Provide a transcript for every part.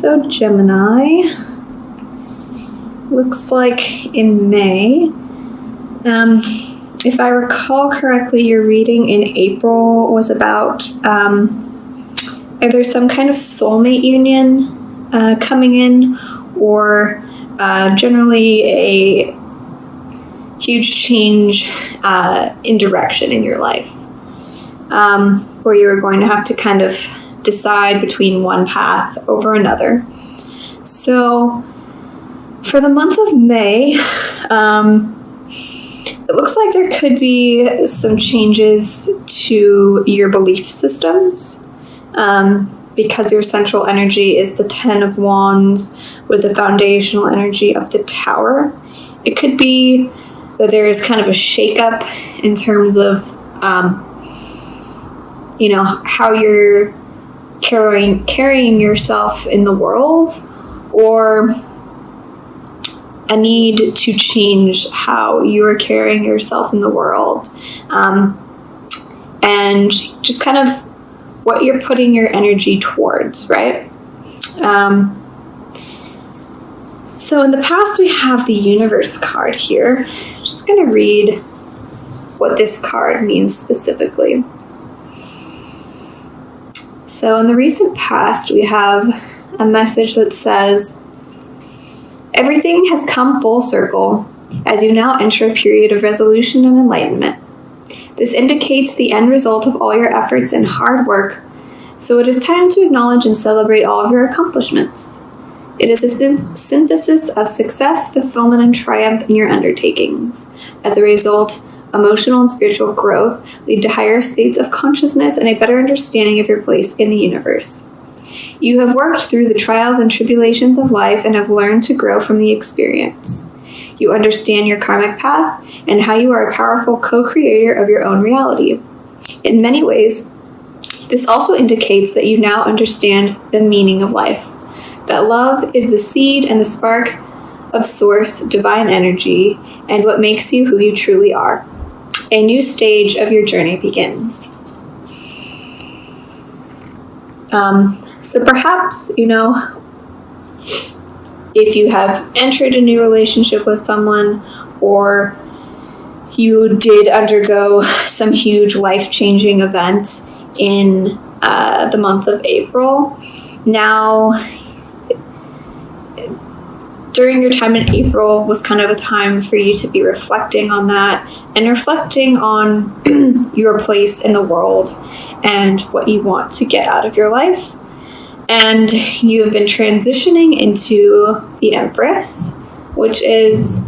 So Gemini, looks like in May, if I recall correctly, your reading in April was about either some kind of soulmate union coming in, or generally a huge change in direction in your life, where you were going to have to kind of decide between one path over another. So for the month of May, it looks like there could be some changes to your belief systems, because your central energy is the 10 of Wands with the foundational energy of the Tower. It could be that there is kind of a shakeup in terms of, how you're carrying yourself in the world, or a need to change how you're carrying yourself in the world, and just kind of what you're putting your energy towards, right? So in the past, we have the Universe card here. I'm just going to read what this card means specifically. So in the recent past, we have a message that says, everything has come full circle as you now enter a period of resolution and enlightenment. This indicates the end result of all your efforts and hard work, so it is time to acknowledge and celebrate all of your accomplishments. It is a synthesis of success, fulfillment, and triumph in your undertakings. As a result, emotional and spiritual growth lead to higher states of consciousness and a better understanding of your place in the universe. You have worked through the trials and tribulations of life and have learned to grow from the experience. You understand your karmic path and how you are a powerful co-creator of your own reality. In many ways, this also indicates that you now understand the meaning of life, that love is the seed and the spark of source divine energy and what makes you who you truly are. A new stage of your journey begins. So perhaps, if you have entered a new relationship with someone, or you did undergo some huge life-changing event in the month of April, now during your time in April was kind of a time for you to be reflecting on that and reflecting on your place in the world and what you want to get out of your life. And you've been transitioning into the Empress, which is,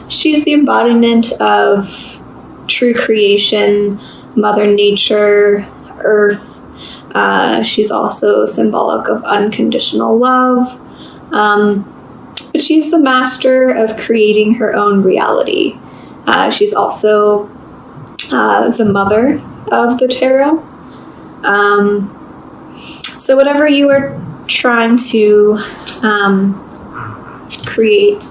she's the embodiment of true creation, Mother Nature, Earth. She's also symbolic of unconditional love. But she's the master of creating her own reality. She's also the mother of the tarot. So whatever you are trying to create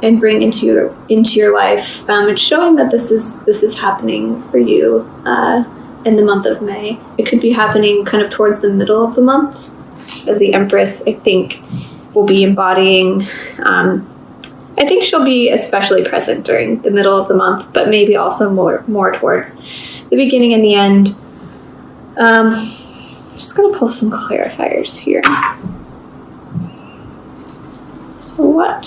and bring into your life, it's showing that this is happening for you in the month of May. It could be happening kind of towards the middle of the month, as the Empress, I think, will be embodying. I think she'll be especially present during the middle of the month, but maybe also more towards the beginning and the end. Just going to pull some clarifiers here. So what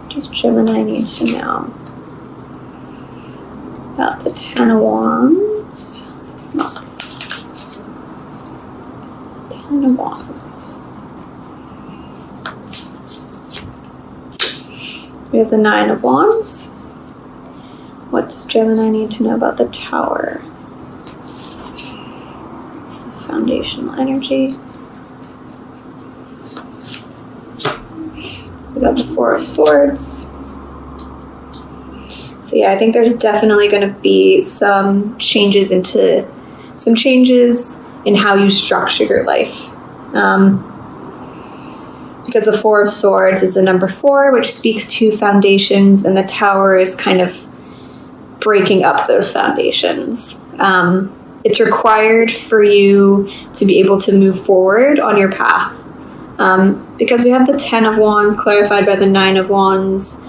does Gemini need to know about the 10 of Wands? It's not 10 of Wands. We have the 9 of Wands. What does Gemini need to know about the Tower? Foundational energy. We got the 4 of Swords. So yeah, I think there's definitely going to be some changes in how you structure your life. Because the 4 of Swords is the number 4, which speaks to foundations, and the Tower is kind of breaking up those foundations. it's required for you to be able to move forward on your path. Because we have the 10 of Wands clarified by the 9 of Wands.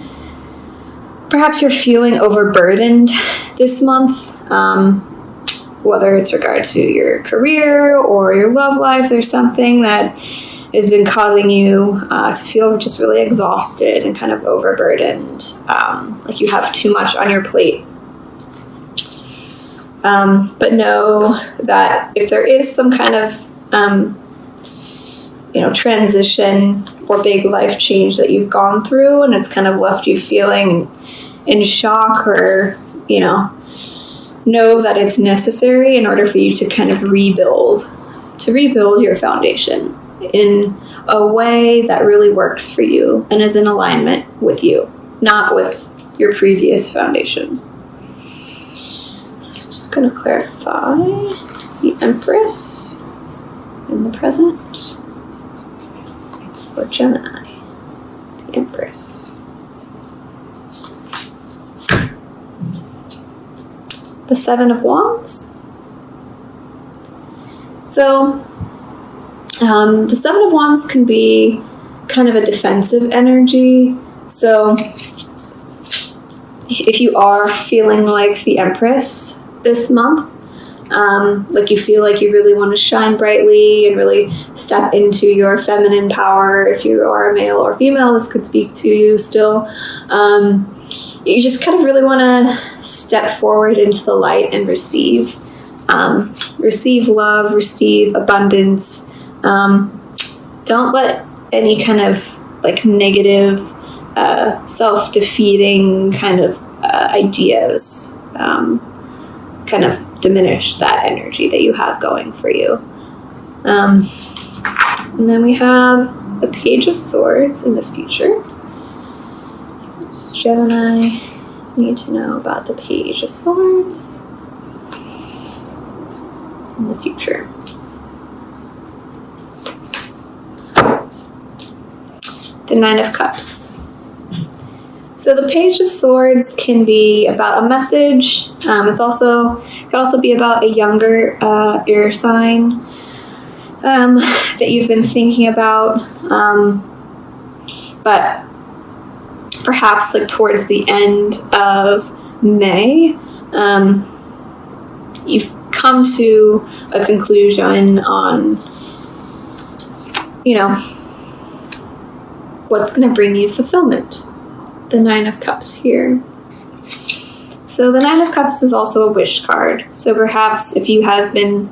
Perhaps you're feeling overburdened this month, whether it's regard to your career or your love life. There's something that has been causing you to feel just really exhausted and kind of overburdened, like you have too much on your plate. But know that if there is some kind of transition or big life change that you've gone through and it's kind of left you feeling in shock, or know that it's necessary in order for you to kind of rebuild your foundations in a way that really works for you and is in alignment with you, not with your previous foundation. So just going to clarify the Empress in the present for Gemini. The Empress. The 7 of Wands. So, the 7 of Wands can be kind of a defensive energy. So, if you are feeling like the Empress this month, like you feel like you really want to shine brightly and really step into your feminine power, if you are a male or female, this could speak to you still. You just kind of really want to step forward into the light and receive love, receive abundance. Don't let any kind of like negative, self-defeating kind of ideas kind of diminish that energy that you have going for you. And then we have the Page of Swords in the future. So what does Gemini need to know about the Page of Swords in the future? The 9 of Cups. So the Page of Swords can be about a message. It could also be about a younger air sign that you've been thinking about. But perhaps like towards the end of May, you've come to a conclusion on, what's going to bring you fulfillment. The 9 of Cups here. So the 9 of Cups is also a wish card. So perhaps if you have been,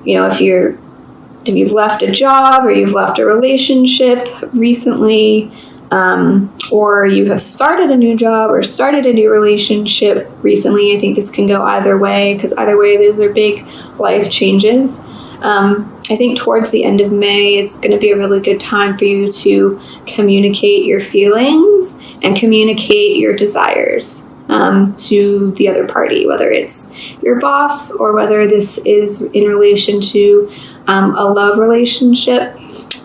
if you've left a job or you've left a relationship recently, or you have started a new job or started a new relationship recently, I think this can go either way, because either way, those are big life changes. I think towards the end of May is going to be a really good time for you to communicate your feelings and communicate your desires to the other party, whether it's your boss or whether this is in relation to a love relationship.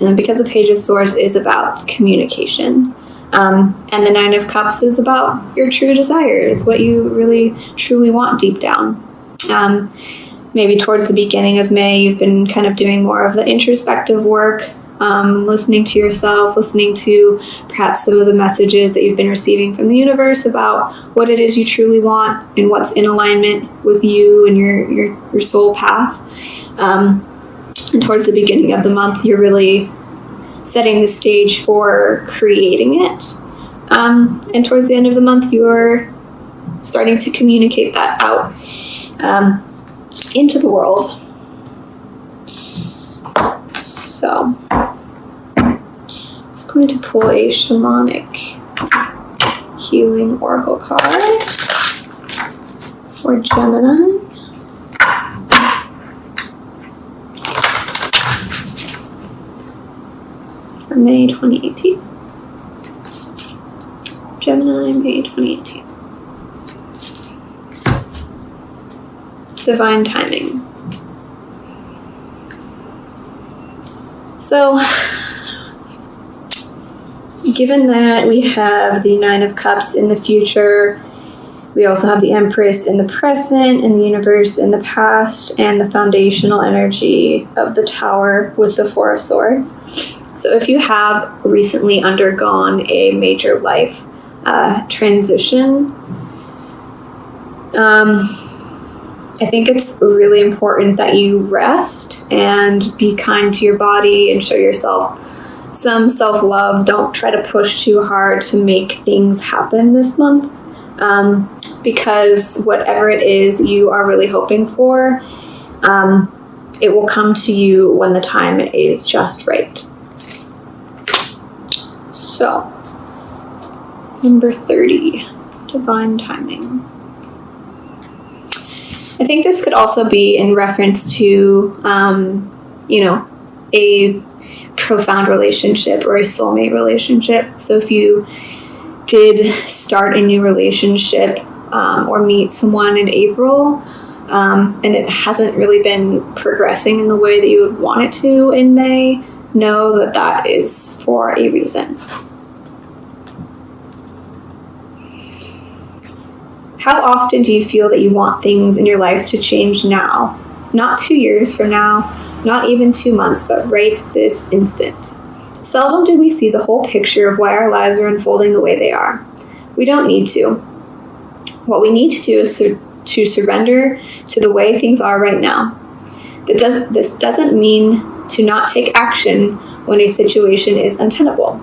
And because the Page of Swords is about communication. And the 9 of Cups is about your true desires, what you really truly want deep down. Maybe towards the beginning of May, you've been kind of doing more of the introspective work, listening to yourself, listening to perhaps some of the messages that you've been receiving from the universe about what it is you truly want and what's in alignment with you and your soul path. And towards the beginning of the month, you're really setting the stage for creating it. And towards the end of the month, you're starting to communicate that out into the world. So, it's going to pull a shamanic healing oracle card for Gemini. For May 2018. Gemini, May 2018. Divine timing. So, given that we have the 9 of Cups in the future, We also have the Empress in the present, and the Universe in the past, and the foundational energy of the Tower with the Four of Swords. So if you have recently undergone a major life transition, I think it's really important that you rest and be kind to your body and show yourself some self-love. Don't try to push too hard to make things happen this month, because whatever it is you are really hoping for, it will come to you when the time is just right. So, number 30, divine timing. I think this could also be in reference to, a profound relationship or a soulmate relationship. So if you did start a new relationship or meet someone in April, and it hasn't really been progressing in the way that you would want it to in May, know that that is for a reason. How often do you feel that you want things in your life to change now? Not 2 years from now, not even 2 months, but right this instant. Seldom do we see the whole picture of why our lives are unfolding the way they are. We don't need to. What we need to do is to surrender to the way things are right now. This doesn't mean to not take action when a situation is untenable.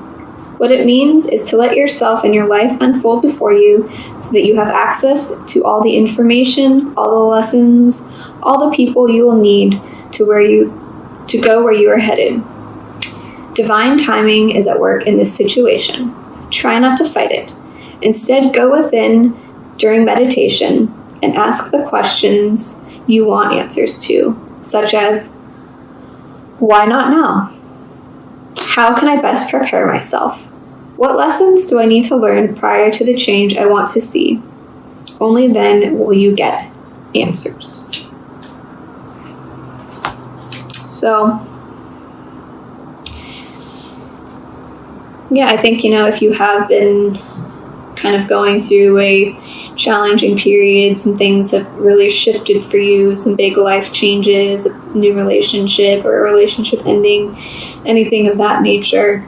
What it means is to let yourself and your life unfold before you so that you have access to all the information, all the lessons, all the people you will need to go where you are headed. Divine timing is at work in this situation. Try not to fight it. Instead, go within during meditation and ask the questions you want answers to, such as, why not now? How can I best prepare myself? What lessons do I need to learn prior to the change I want to see? Only then will you get answers. So, yeah, I think, if you have been kind of going through a challenging period, some things have really shifted for you, some big life changes, a new relationship or a relationship ending, anything of that nature,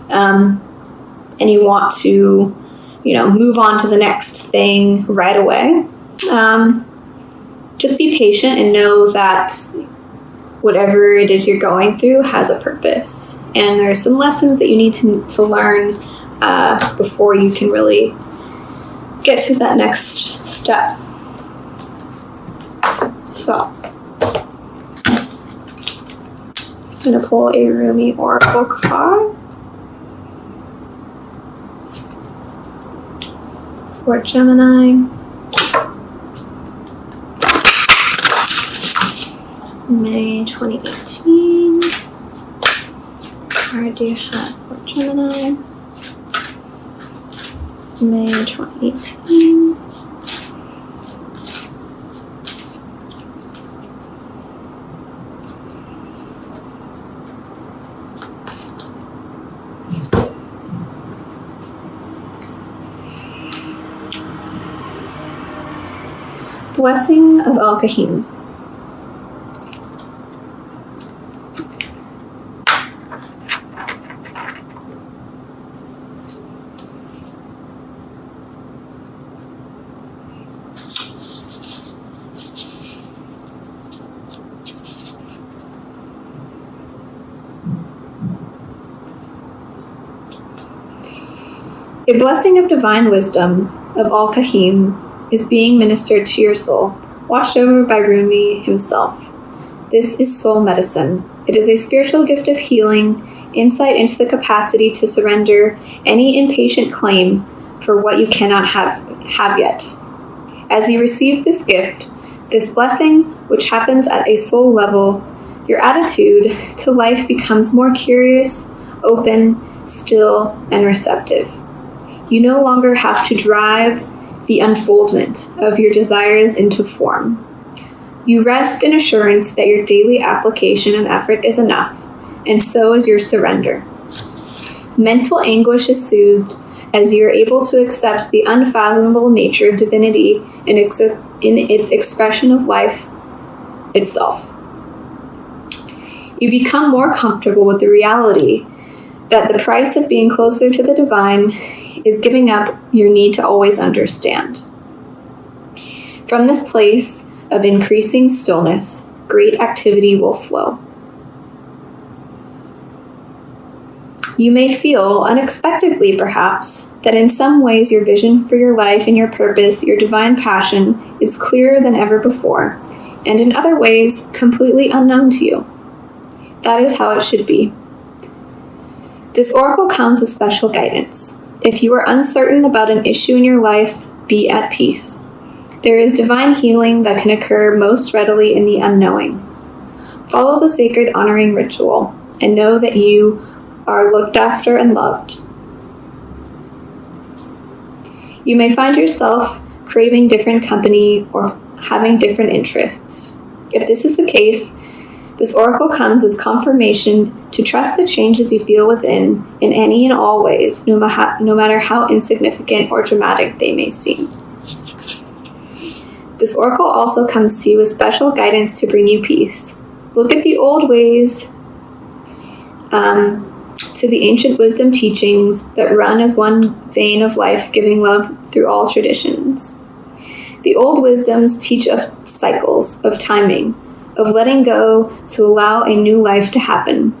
and you want to, move on to the next thing right away, just be patient and know that whatever it is you're going through has a purpose. And there are some lessons that you need to learn before you can really get to that next step. So, just going to pull a Rumi Oracle card for Gemini. May 2018. Card do you have for Gemini? May 2018. Blessing of Al-Kahim. A blessing of divine wisdom of Al-Kahim is being ministered to your soul, watched over by Rumi himself. This is soul medicine. It is a spiritual gift of healing, insight into the capacity to surrender any impatient claim for what you cannot have yet. As you receive this gift, this blessing, which happens at a soul level, your attitude to life becomes more curious, open, still, and receptive. You no longer have to drive the unfoldment of your desires into form. You rest in assurance that your daily application and effort is enough, and so is your surrender. Mental anguish is soothed, as you're able to accept the unfathomable nature of divinity in its expression of life itself. You become more comfortable with the reality that the price of being closer to the divine is giving up your need to always understand. From this place of increasing stillness, great activity will flow. You may feel, unexpectedly perhaps, that in some ways your vision for your life and your purpose, your divine passion, is clearer than ever before, and in other ways, completely unknown to you. That is how it should be. This oracle comes with special guidance. If you are uncertain about an issue in your life, be at peace. There is divine healing that can occur most readily in the unknowing. Follow the sacred honoring ritual and know that you are looked after and loved. You may find yourself craving different company or having different interests. If this is the case, this oracle comes as confirmation to trust the changes you feel within in any and all ways, no matter how insignificant or dramatic they may seem. This oracle also comes to you with special guidance to bring you peace. Look at the old ways, to the ancient wisdom teachings that run as one vein of life, giving love through all traditions. The old wisdoms teach of cycles, of timing, of letting go to allow a new life to happen,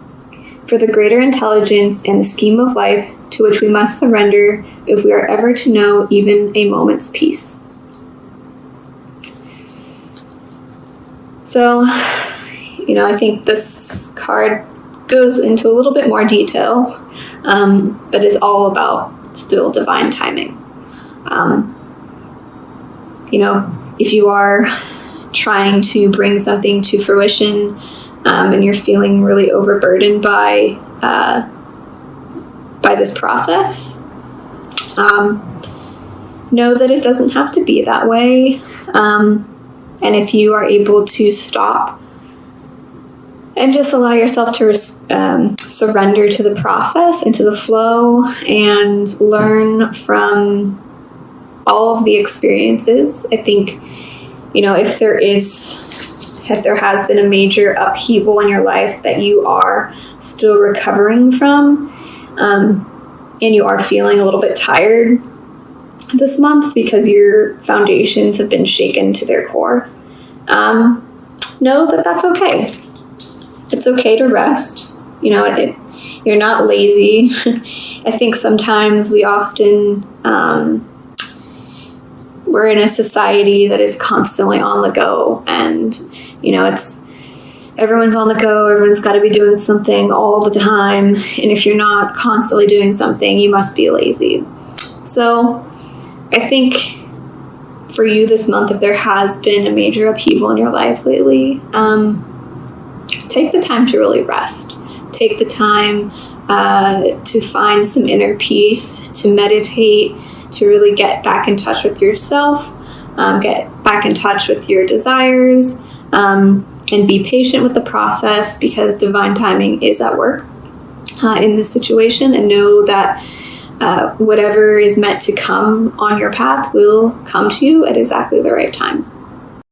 for the greater intelligence and the scheme of life to which we must surrender if we are ever to know even a moment's peace. So, I think this card goes into a little bit more detail, but is all about still divine timing. If you are trying to bring something to fruition and you're feeling really overburdened by this process, know that it doesn't have to be that way. And if you are able to stop and just allow yourself to surrender to the process and to the flow and learn from all of the experiences, I think, if there has been a major upheaval in your life that you are still recovering from, and you are feeling a little bit tired this month because your foundations have been shaken to their core, know that that's okay. It's okay to rest. You're not lazy. I think sometimes we often, we're in a society that is constantly on the go, and, it's everyone's on the go. Everyone's got to be doing something all the time. And if you're not constantly doing something, you must be lazy. So I think for you this month, if there has been a major upheaval in your life lately, take the time to really rest. Take the time to find some inner peace, to meditate, to really get back in touch with yourself, get back in touch with your desires, and be patient with the process, because divine timing is at work in this situation, and know that whatever is meant to come on your path will come to you at exactly the right time.